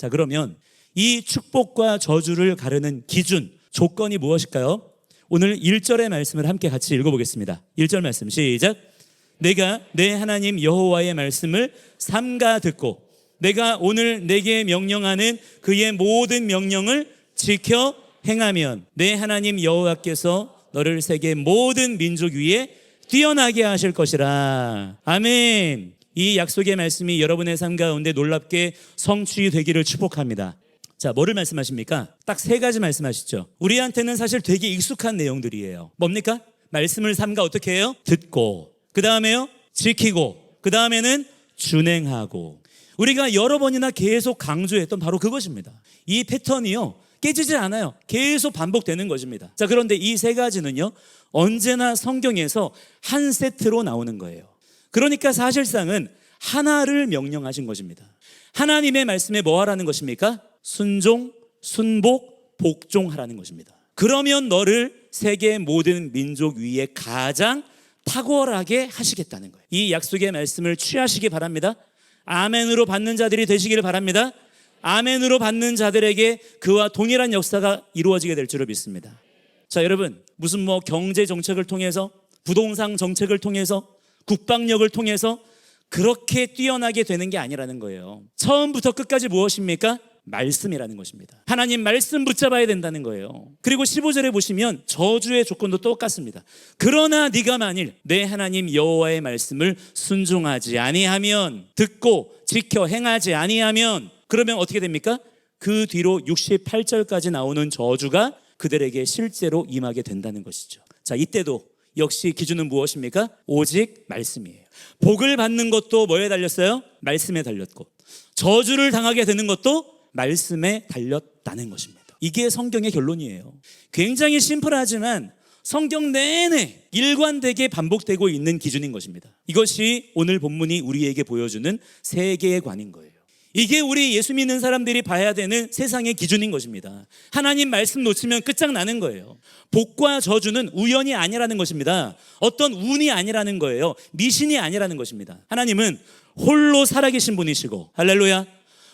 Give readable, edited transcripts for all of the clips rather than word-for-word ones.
자, 그러면 이 축복과 저주를 가르는 기준, 조건이 무엇일까요? 오늘 1절의 말씀을 함께 같이 읽어보겠습니다. 1절 말씀 시작. 내가 내 하나님 여호와의 말씀을 삼가 듣고 내가 오늘 내게 명령하는 그의 모든 명령을 지켜 행하면 내 하나님 여호와께서 너를 세계 모든 민족 위에 뛰어나게 하실 것이라. 아멘. 이 약속의 말씀이 여러분의 삶 가운데 놀랍게 성취되기를 축복합니다. 자, 뭐를 말씀하십니까? 딱 3가지 말씀하시죠. 우리한테는 사실 되게 익숙한 내용들이에요. 뭡니까? 말씀을 삼가 어떻게 해요? 듣고, 그 다음에요? 지키고, 그 다음에는 준행하고. 우리가 여러 번이나 계속 강조했던 바로 그것입니다. 이 패턴이요, 깨지지 않아요. 계속 반복되는 것입니다. 자, 그런데 이 3가지는요 언제나 성경에서 한 세트로 나오는 거예요. 그러니까 사실상은 하나를 명령하신 것입니다. 하나님의 말씀에 뭐 하라는 것입니까? 순종, 순복, 복종하라는 것입니다. 그러면 너를 세계 모든 민족 위에 가장 탁월하게 하시겠다는 거예요. 이 약속의 말씀을 취하시기 바랍니다. 아멘으로 받는 자들이 되시기를 바랍니다. 아멘으로 받는 자들에게 그와 동일한 역사가 이루어지게 될 줄을 믿습니다. 자, 여러분, 무슨 경제 정책을 통해서, 부동산 정책을 통해서, 국방력을 통해서 그렇게 뛰어나게 되는 게 아니라는 거예요. 처음부터 끝까지 무엇입니까? 말씀이라는 것입니다. 하나님 말씀 붙잡아야 된다는 거예요. 그리고 15절에 보시면 저주의 조건도 똑같습니다. 그러나 네가 만일 내 하나님 여호와의 말씀을 순종하지 아니하면, 듣고 지켜 행하지 아니하면, 그러면 어떻게 됩니까? 그 뒤로 68절까지 나오는 저주가 그들에게 실제로 임하게 된다는 것이죠. 자, 이때도 역시 기준은 무엇입니까? 오직 말씀이에요. 복을 받는 것도 뭐에 달렸어요? 말씀에 달렸고, 저주를 당하게 되는 것도 말씀에 달렸다는 것입니다. 이게 성경의 결론이에요. 굉장히 심플하지만 성경 내내 일관되게 반복되고 있는 기준인 것입니다. 이것이 오늘 본문이 우리에게 보여주는 세계관인 거예요. 이게 우리 예수 믿는 사람들이 봐야 되는 세상의 기준인 것입니다. 하나님 말씀 놓치면 끝장나는 거예요. 복과 저주는 우연이 아니라는 것입니다. 어떤 운이 아니라는 거예요. 미신이 아니라는 것입니다. 하나님은 홀로 살아계신 분이시고, 할렐루야,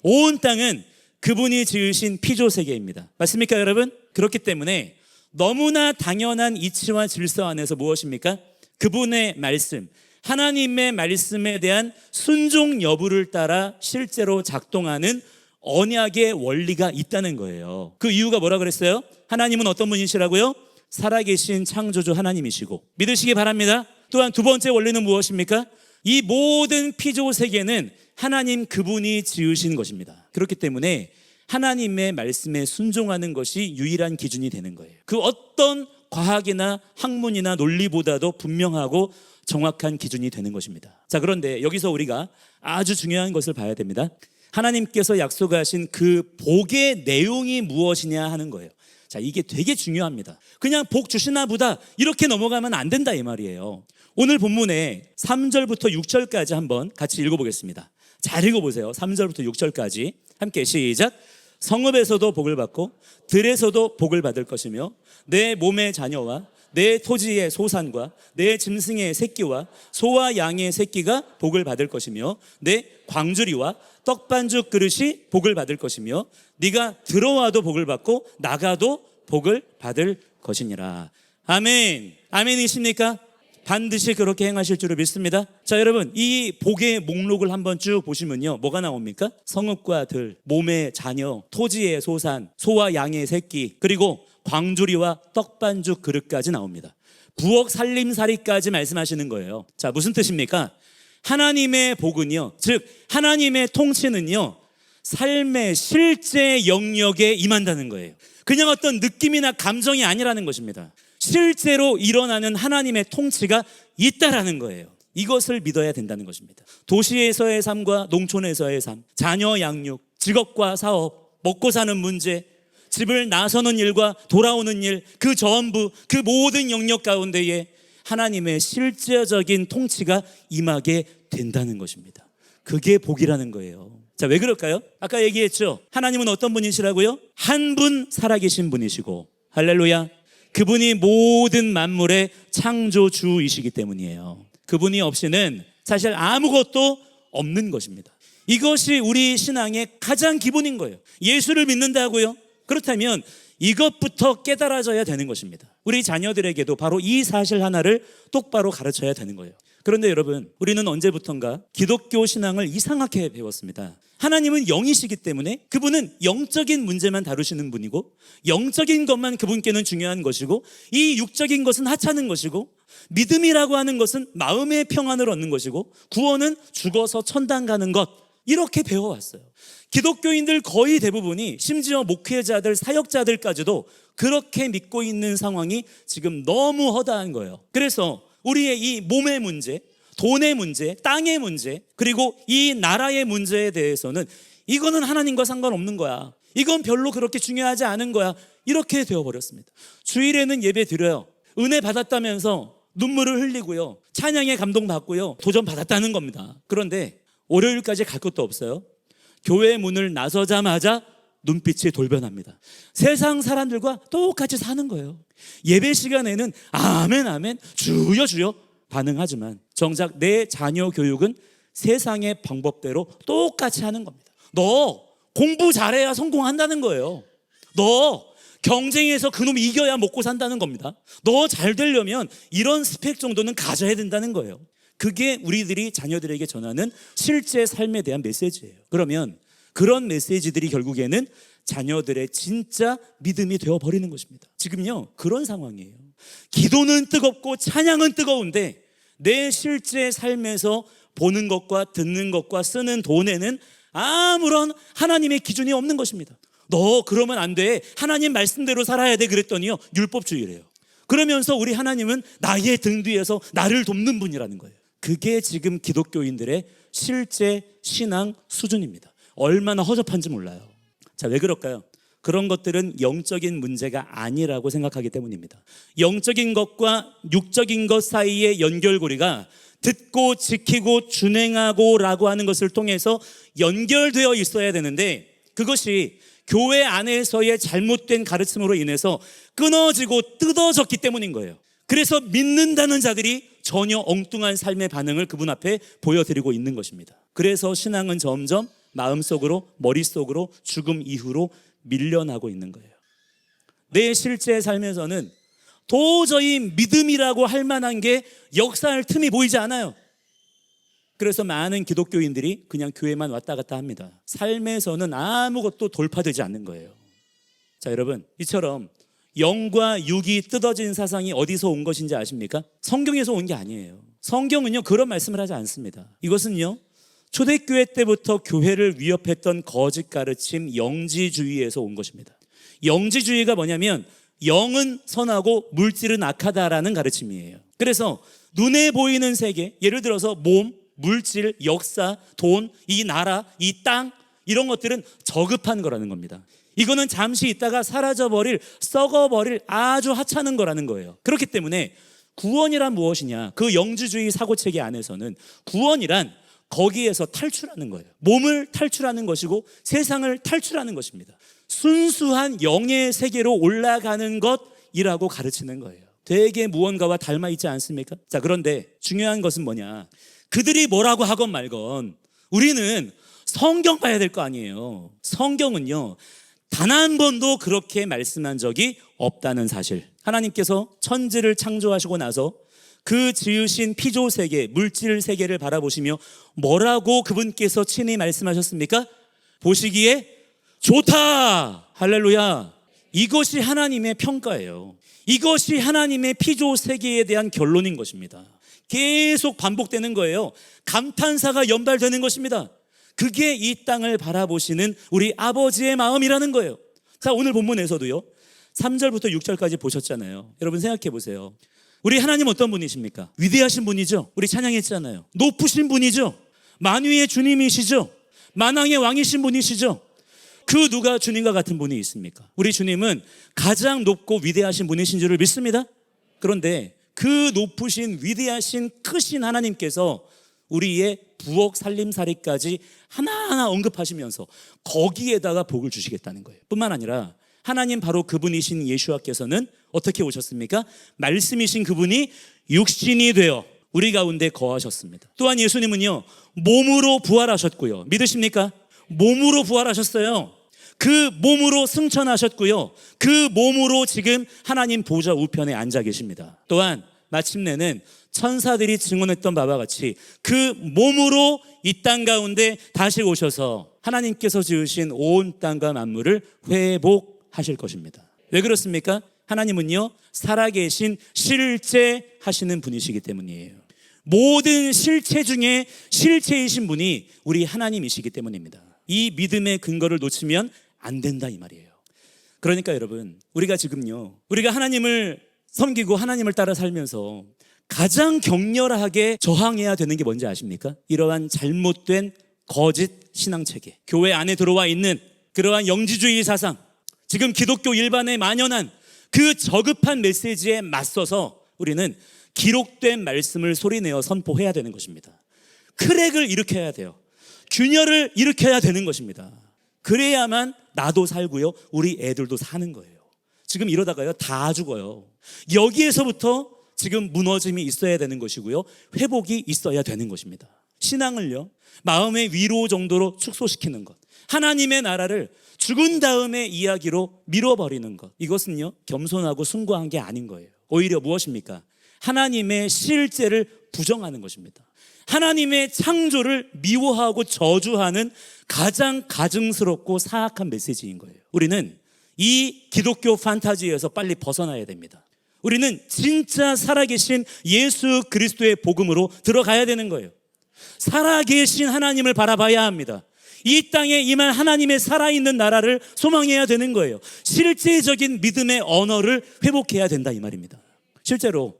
온 땅은 그분이 지으신 피조세계입니다. 맞습니까, 여러분? 그렇기 때문에 너무나 당연한 이치와 질서 안에서 무엇입니까? 그분의 말씀, 하나님의 말씀에 대한 순종 여부를 따라 실제로 작동하는 언약의 원리가 있다는 거예요. 그 이유가 뭐라 그랬어요? 하나님은 어떤 분이시라고요? 살아계신 창조주 하나님이시고, 믿으시기 바랍니다. 또한 두 번째 원리는 무엇입니까? 이 모든 피조세계는 하나님 그분이 지으신 것입니다. 그렇기 때문에 하나님의 말씀에 순종하는 것이 유일한 기준이 되는 거예요. 그 어떤 과학이나 학문이나 논리보다도 분명하고 정확한 기준이 되는 것입니다. 자, 그런데 여기서 우리가 아주 중요한 것을 봐야 됩니다. 하나님께서 약속하신 그 복의 내용이 무엇이냐 하는 거예요. 자, 이게 되게 중요합니다. 그냥 복 주시나 보다 이렇게 넘어가면 안 된다, 이 말이에요. 오늘 본문에 3절부터 6절까지 한번 같이 읽어보겠습니다. 잘 읽어보세요. 3절부터 6절까지 함께 시작. 성읍에서도 복을 받고 들에서도 복을 받을 것이며 내 몸의 자녀와 내 토지의 소산과 내 짐승의 새끼와 소와 양의 새끼가 복을 받을 것이며 내 광주리와 떡반죽 그릇이 복을 받을 것이며 네가 들어와도 복을 받고 나가도 복을 받을 것이니라. 아멘. 아멘이십니까? 반드시 그렇게 행하실 줄을 믿습니다. 자, 여러분, 이 복의 목록을 한번 쭉 보시면요, 뭐가 나옵니까? 성읍과 들, 몸의 자녀, 토지의 소산, 소와 양의 새끼, 그리고 광주리와 떡반죽 그릇까지 나옵니다. 부엌 살림살이까지 말씀하시는 거예요. 자, 무슨 뜻입니까? 하나님의 복은요, 즉 하나님의 통치는요, 삶의 실제 영역에 임한다는 거예요. 그냥 어떤 느낌이나 감정이 아니라는 것입니다. 실제로 일어나는 하나님의 통치가 있다라는 거예요. 이것을 믿어야 된다는 것입니다. 도시에서의 삶과 농촌에서의 삶, 자녀 양육, 직업과 사업, 먹고 사는 문제, 집을 나서는 일과 돌아오는 일, 그 전부, 그 모든 영역 가운데에 하나님의 실제적인 통치가 임하게 된다는 것입니다. 그게 복이라는 거예요. 자, 왜 그럴까요? 아까 얘기했죠. 하나님은 어떤 분이시라고요? 한 분 살아계신 분이시고, 할렐루야, 그분이 모든 만물의 창조주이시기 때문이에요. 그분이 없이는 사실 아무것도 없는 것입니다. 이것이 우리 신앙의 가장 기본인 거예요. 예수를 믿는다고요? 그렇다면 이것부터 깨달아져야 되는 것입니다. 우리 자녀들에게도 바로 이 사실 하나를 똑바로 가르쳐야 되는 거예요. 그런데 여러분, 우리는 언제부턴가 기독교 신앙을 이상하게 배웠습니다. 하나님은 영이시기 때문에 그분은 영적인 문제만 다루시는 분이고, 영적인 것만 그분께는 중요한 것이고, 이 육적인 것은 하찮은 것이고, 믿음이라고 하는 것은 마음의 평안을 얻는 것이고, 구원은 죽어서 천당 가는 것, 이렇게 배워왔어요. 기독교인들 거의 대부분이, 심지어 목회자들, 사역자들까지도 그렇게 믿고 있는 상황이 지금 너무 허다한 거예요. 그래서 우리의 이 몸의 문제, 돈의 문제, 땅의 문제, 그리고 이 나라의 문제에 대해서는 이거는 하나님과 상관없는 거야, 이건 별로 그렇게 중요하지 않은 거야, 이렇게 되어버렸습니다. 주일에는 예배 드려요. 은혜 받았다면서 눈물을 흘리고요, 찬양에 감동받고요, 도전 받았다는 겁니다. 그런데 월요일까지 갈 것도 없어요. 교회 문을 나서자마자 눈빛이 돌변합니다. 세상 사람들과 똑같이 사는 거예요. 예배 시간에는 아멘 아멘 주여 주여 반응하지만 정작 내 자녀 교육은 세상의 방법대로 똑같이 하는 겁니다. 너 공부 잘해야 성공한다는 거예요. 너 경쟁에서 그놈 이겨야 먹고 산다는 겁니다. 너 잘 되려면 이런 스펙 정도는 가져야 된다는 거예요. 그게 우리들이 자녀들에게 전하는 실제 삶에 대한 메시지예요. 그러면 그런 메시지들이 결국에는 자녀들의 진짜 믿음이 되어버리는 것입니다. 지금요, 그런 상황이에요. 기도는 뜨겁고 찬양은 뜨거운데 내 실제 삶에서 보는 것과 듣는 것과 쓰는 돈에는 아무런 하나님의 기준이 없는 것입니다. 너 그러면 안 돼, 하나님 말씀대로 살아야 돼 그랬더니요, 율법주의래요. 그러면서 우리 하나님은 나의 등 뒤에서 나를 돕는 분이라는 거예요. 그게 지금 기독교인들의 실제 신앙 수준입니다. 얼마나 허접한지 몰라요. 자, 왜 그럴까요? 그런 것들은 영적인 문제가 아니라고 생각하기 때문입니다. 영적인 것과 육적인 것 사이의 연결고리가 듣고 지키고 준행하고 라고 하는 것을 통해서 연결되어 있어야 되는데, 그것이 교회 안에서의 잘못된 가르침으로 인해서 끊어지고 뜯어졌기 때문인 거예요. 그래서 믿는다는 자들이 전혀 엉뚱한 삶의 반응을 그분 앞에 보여드리고 있는 것입니다. 그래서 신앙은 점점 마음속으로, 머릿속으로, 죽음 이후로 밀려나고 있는 거예요. 내 실제 삶에서는 도저히 믿음이라고 할 만한 게 역사할 틈이 보이지 않아요. 그래서 많은 기독교인들이 그냥 교회만 왔다 갔다 합니다. 삶에서는 아무것도 돌파되지 않는 거예요. 자, 여러분, 이처럼 영과 육이 뜯어진 사상이 어디서 온 것인지 아십니까? 성경에서 온 게 아니에요. 성경은요, 그런 말씀을 하지 않습니다. 이것은요, 초대교회 때부터 교회를 위협했던 거짓 가르침 영지주의에서 온 것입니다. 영지주의가 뭐냐면 영은 선하고 물질은 악하다라는 가르침이에요. 그래서 눈에 보이는 세계, 예를 들어서 몸, 물질, 역사, 돈, 이 나라, 이 땅, 이런 것들은 저급한 거라는 겁니다. 이거는 잠시 있다가 사라져버릴, 썩어버릴 아주 하찮은 거라는 거예요. 그렇기 때문에 구원이란 무엇이냐, 그 영지주의 사고체계 안에서는 구원이란 거기에서 탈출하는 거예요. 몸을 탈출하는 것이고 세상을 탈출하는 것입니다. 순수한 영의 세계로 올라가는 것이라고 가르치는 거예요. 되게 무언가와 닮아 있지 않습니까? 자, 그런데 중요한 것은 뭐냐, 그들이 뭐라고 하건 말건 우리는 성경 봐야 될 거 아니에요. 성경은요, 단 한 번도 그렇게 말씀한 적이 없다는 사실. 하나님께서 천지를 창조하시고 나서 그 지으신 피조 세계, 물질 세계를 바라보시며 뭐라고 그분께서 친히 말씀하셨습니까? 보시기에 좋다. 할렐루야. 이것이 하나님의 평가예요. 이것이 하나님의 피조 세계에 대한 결론인 것입니다. 계속 반복되는 거예요. 감탄사가 연발되는 것입니다. 그게 이 땅을 바라보시는 우리 아버지의 마음이라는 거예요. 자, 오늘 본문에서도요, 3절부터 6절까지 보셨잖아요. 여러분 생각해 보세요. 우리 하나님 어떤 분이십니까? 위대하신 분이죠. 우리 찬양했잖아요. 높으신 분이죠. 만유의 주님이시죠. 만왕의 왕이신 분이시죠. 그 누가 주님과 같은 분이 있습니까? 우리 주님은 가장 높고 위대하신 분이신 줄을 믿습니다. 그런데 그 높으신 위대하신 크신 하나님께서 우리의 부엌 살림살이까지 하나하나 언급하시면서 거기에다가 복을 주시겠다는 거예요. 뿐만 아니라 하나님 바로 그분이신 예수와께서는 어떻게 오셨습니까? 말씀이신 그분이 육신이 되어 우리 가운데 거하셨습니다. 또한 예수님은요, 몸으로 부활하셨고요. 믿으십니까? 몸으로 부활하셨어요. 그 몸으로 승천하셨고요. 그 몸으로 지금 하나님 보좌 우편에 앉아 계십니다. 또한 마침내는 천사들이 증언했던 바와 같이 그 몸으로 이 땅 가운데 다시 오셔서 하나님께서 지으신 온 땅과 만물을 회복하실 것입니다. 왜 그렇습니까? 하나님은요, 살아계신 실제 하시는 분이시기 때문이에요. 모든 실체 중에 실체이신 분이 우리 하나님이시기 때문입니다. 이 믿음의 근거를 놓치면 안 된다 이 말이에요. 그러니까 여러분, 우리가 지금요, 우리가 하나님을 섬기고 하나님을 따라 살면서 가장 격렬하게 저항해야 되는 게 뭔지 아십니까? 이러한 잘못된 거짓 신앙체계, 교회 안에 들어와 있는 그러한 영지주의 사상, 지금 기독교 일반에 만연한 그 저급한 메시지에 맞서서 우리는 기록된 말씀을 소리내어 선포해야 되는 것입니다. 크랙을 일으켜야 돼요. 균열을 일으켜야 되는 것입니다. 그래야만 나도 살고요, 우리 애들도 사는 거예요. 지금 이러다가요, 다 죽어요. 여기에서부터 지금 무너짐이 있어야 되는 것이고요, 회복이 있어야 되는 것입니다. 신앙을요, 마음의 위로 정도로 축소시키는 것, 하나님의 나라를 죽은 다음에 이야기로 밀어버리는 것, 이것은요, 겸손하고 숭고한 게 아닌 거예요. 오히려 무엇입니까? 하나님의 실제를 부정하는 것입니다. 하나님의 창조를 미워하고 저주하는 가장 가증스럽고 사악한 메시지인 거예요. 우리는 이 기독교 판타지에서 빨리 벗어나야 됩니다. 우리는 진짜 살아계신 예수 그리스도의 복음으로 들어가야 되는 거예요. 살아계신 하나님을 바라봐야 합니다. 이 땅에 임한 하나님의 살아있는 나라를 소망해야 되는 거예요. 실제적인 믿음의 언어를 회복해야 된다 이 말입니다. 실제로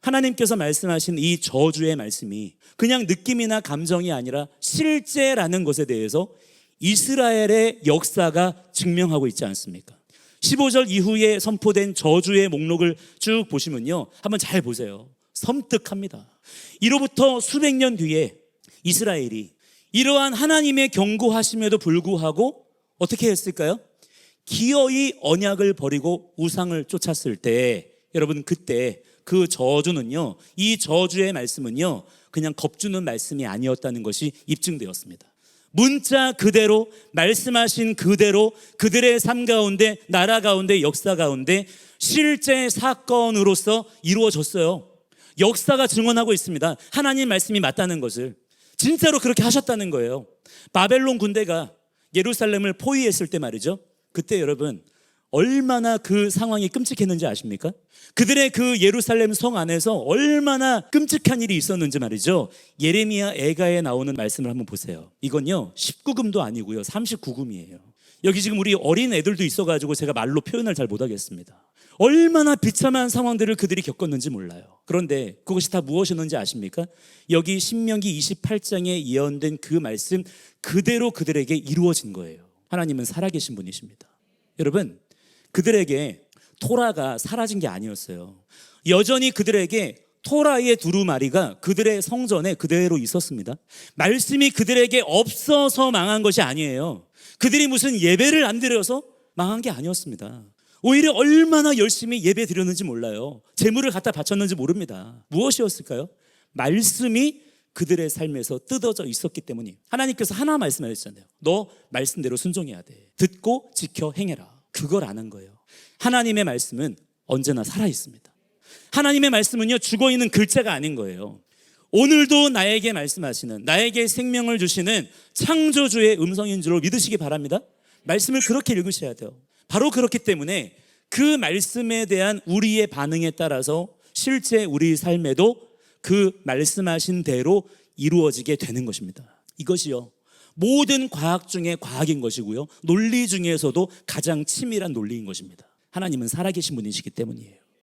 하나님께서 말씀하신 이 저주의 말씀이 그냥 느낌이나 감정이 아니라 실제라는 것에 대해서 이스라엘의 역사가 증명하고 있지 않습니까? 15절 이후에 선포된 저주의 목록을 쭉 보시면요, 한번 잘 보세요. 섬뜩합니다. 이로부터 수백 년 뒤에 이스라엘이 이러한 하나님의 경고하심에도 불구하고 어떻게 했을까요? 기어이 언약을 버리고 우상을 쫓았을 때, 여러분, 그때 그 저주는요, 이 저주의 말씀은요, 그냥 겁주는 말씀이 아니었다는 것이 입증되었습니다. 문자 그대로, 말씀하신 그대로 그들의 삶 가운데, 나라 가운데, 역사 가운데 실제 사건으로서 이루어졌어요. 역사가 증언하고 있습니다. 하나님 말씀이 맞다는 것을. 진짜로 그렇게 하셨다는 거예요. 바벨론 군대가 예루살렘을 포위했을 때 말이죠, 그때 여러분 얼마나 그 상황이 끔찍했는지 아십니까? 그들의 그 예루살렘 성 안에서 얼마나 끔찍한 일이 있었는지 말이죠. 예레미야 애가에 나오는 말씀을 한번 보세요. 이건요, 19금도 아니고요, 39금이에요. 여기 지금 우리 어린 애들도 있어가지고 제가 말로 표현을 잘 못하겠습니다. 얼마나 비참한 상황들을 그들이 겪었는지 몰라요. 그런데 그것이 다 무엇이었는지 아십니까? 여기 신명기 28장에 예언된 그 말씀 그대로 그들에게 이루어진 거예요. 하나님은 살아계신 분이십니다. 여러분, 그들에게 토라가 사라진 게 아니었어요. 여전히 그들에게 토라의 두루마리가 그들의 성전에 그대로 있었습니다. 말씀이 그들에게 없어서 망한 것이 아니에요. 그들이 무슨 예배를 안 드려서 망한 게 아니었습니다. 오히려 얼마나 열심히 예배 드렸는지 몰라요. 재물을 갖다 바쳤는지 모릅니다. 무엇이었을까요? 말씀이 그들의 삶에서 뜯어져 있었기 때문이에요. 하나님께서 하나 말씀하셨잖아요. 너 말씀대로 순종해야 돼. 듣고 지켜 행해라. 그걸 안 한 거예요. 하나님의 말씀은 언제나 살아있습니다. 하나님의 말씀은요, 죽어있는 글자가 아닌 거예요. 오늘도 나에게 말씀하시는, 나에게 생명을 주시는 창조주의 음성인 줄로 믿으시기 바랍니다. 말씀을 그렇게 읽으셔야 돼요. 바로 그렇기 때문에 그 말씀에 대한 우리의 반응에 따라서 실제 우리 삶에도 그 말씀하신 대로 이루어지게 되는 것입니다. 이것이요, 모든 과학 중에 과학인 것이고요, 논리 중에서도 가장 치밀한 논리인 것입니다. 하나님은 살아계신 분이시기 때문이에요.